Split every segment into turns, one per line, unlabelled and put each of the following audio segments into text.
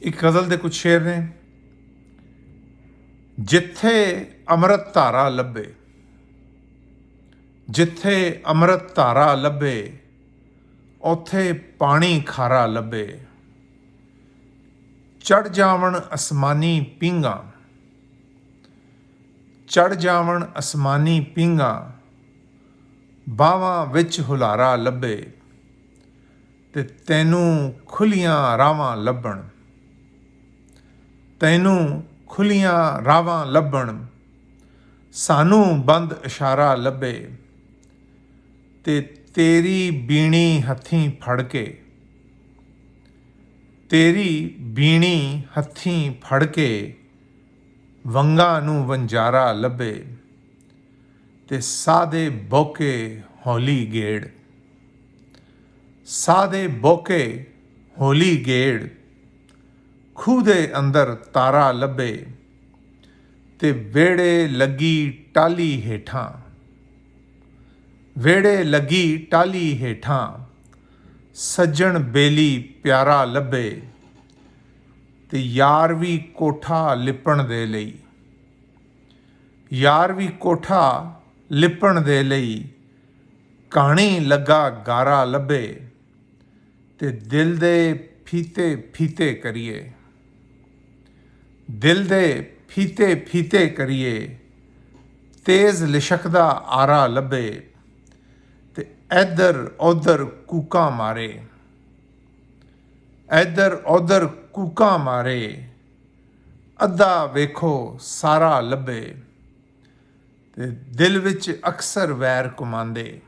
ਇੱਕ ਗਜ਼ਲ ਦੇ ਕੁਝ ਸ਼ੇਰ ਨੇ। ਜਿੱਥੇ ਅੰਮ੍ਰਿਤ ਧਾਰਾ ਲੱਭੇ, ਜਿੱਥੇ ਅੰਮ੍ਰਿਤ ਧਾਰਾ ਲੱਭੇ, ਉੱਥੇ ਪਾਣੀ ਖਾਰਾ ਲੱਭੇ। ਚੜ ਜਾਵਣ ਅਸਮਾਨੀ ਪੀਂਘਾਂ, ਚੜ ਜਾਵਣ ਅਸਮਾਨੀ ਪੀਂਘਾਂ, ਬਾਹਾਂ ਵਿੱਚ ਹੁਲਾਰਾ ਲੱਭੇ। ਤੇ ਤੈਨੂੰ ਖੁੱਲੀਆਂ ਰਾਵਾਂ ਲੱਭਣ, ਤੈਨੂੰ ਖੁੱਲੀਆਂ ਰਾਵਾਂ ਲੱਭਣ, ਸਾਨੂੰ ਬੰਦ ਇਸ਼ਾਰਾ ਲੱਭੇ। ਤੇ ਤੇਰੀ ਬੀਣੀ ਹੱਥੀਂ ਫੜ ਕੇ, ਤੇਰੀ ਬੀਣੀ ਹੱਥੀਂ ਫੜ ਕੇ, ਵੰਗਾਂ ਨੂੰ ਵੰਜਾਰਾ ਲੱਭੇ। ਤੇ ਸਾਦੇ ਬੋਕੇ ਹੌਲੀ ਗੇੜ, ਸਾਦੇ ਬੋਕੇ ਹੌਲੀ ਗੇੜ, ਖੂਹ ਦੇ ਅੰਦਰ ਤਾਰਾ ਲੱਭੇ। ਤੇ ਵਿਹੜੇ ਲੱਗੀ ਟਾਹਲੀ ਹੇਠਾਂ, ਵਿਹੜੇ ਲੱਗੀ ਟਾਹਲੀ ਹੇਠਾਂ, ਸੱਜਣ ਬੇਲੀ ਪਿਆਰਾ ਲੱਭੇ। ਤੇ ਯਾਰ ਵੀ ਕੋਠਾ ਲਿਪਣ ਦੇ ਲਈ, ਯਾਰ ਵੀ ਕੋਠਾ ਲਿਪਣ ਦੇ ਲਈ, ਕਾਣੀ ਲੱਗਾ ਗਾਰਾ ਲੱਭੇ। ਤੇ ਦਿਲ ਦੇ ਫੀਤੇ ਫੀਤੇ ਕਰੀਏ, ਦਿਲ ਦੇ ਫੀਤੇ ਫੀਤੇ ਕਰੀਏ, ਤੇਜ਼ ਲਿਸ਼ਕਦਾ ਆਰਾ ਲੱਭੇ। ਤੇ ਇੱਧਰ ਉੱਧਰ ਕੂਕਾਂ ਮਾਰੇ, ਇੱਧਰ ਉੱਧਰ ਕੂਕਾਂ ਮਾਰੇ, ਅੱਧਾ ਵੇਖੋ ਸਾਰਾ ਲੱਭੇ। ਤੇ ਦਿਲ ਵਿੱਚ ਅਕਸਰ ਵੈਰ ਕਮਾਉਂਦੇ,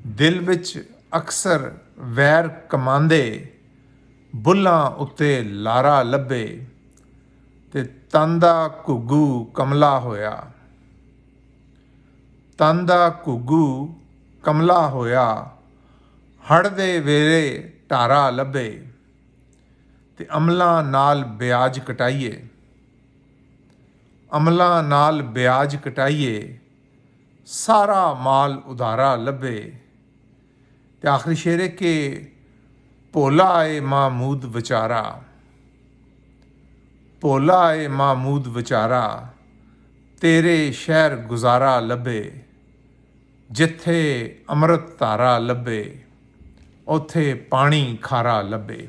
ਦਿਲ ਵਿੱਚ ਅਕਸਰ ਵੈਰ ਕਮਾਉਂਦੇ, ਬੁੱਲਾਂ ਉੱਤੇ ਲਾਰਾ ਲੱਭੇ। ਤੇ ਤਨ ਦਾ ਘੁੱਗੂ ਕਮਲਾ ਹੋਇਆ, ਤਨ ਦਾ ਘੁੱਗੂ ਕਮਲਾ ਹੋਇਆ, ਹੜ੍ਹ ਦੇ ਵੇਲੇ ਢਾਰਾ ਲੱਭੇ। ਤੇ ਅਮਲਾਂ ਨਾਲ ਵਿਆਜ ਕਟਾਈਏ, ਅਮਲਾਂ ਨਾਲ ਵਿਆਜ ਕਟਾਈਏ, ਸਾਰਾ ਮਾਲ ਉਧਾਰਾ ਲੱਭੇ। ਤੇ ਆਖਰੀ ਸ਼ੇਰ ਹੈ ਕਿ ਭੋਲਾ ਏ ਮਾਮੂਦ ਵਿਚਾਰਾ, ਭੋਲਾ ਏ ਮਾਮੂਦ ਵਿਚਾਰਾ, ਤੇਰੇ ਸ਼ਹਿਰ ਗੁਜ਼ਾਰਾ ਲੱਭੇ। ਜਿੱਥੇ ਅੰਮ੍ਰਿਤ ਧਾਰਾ ਲੱਭੇ, ਉੱਥੇ ਪਾਣੀ ਖਾਰਾ ਲੱਭੇ।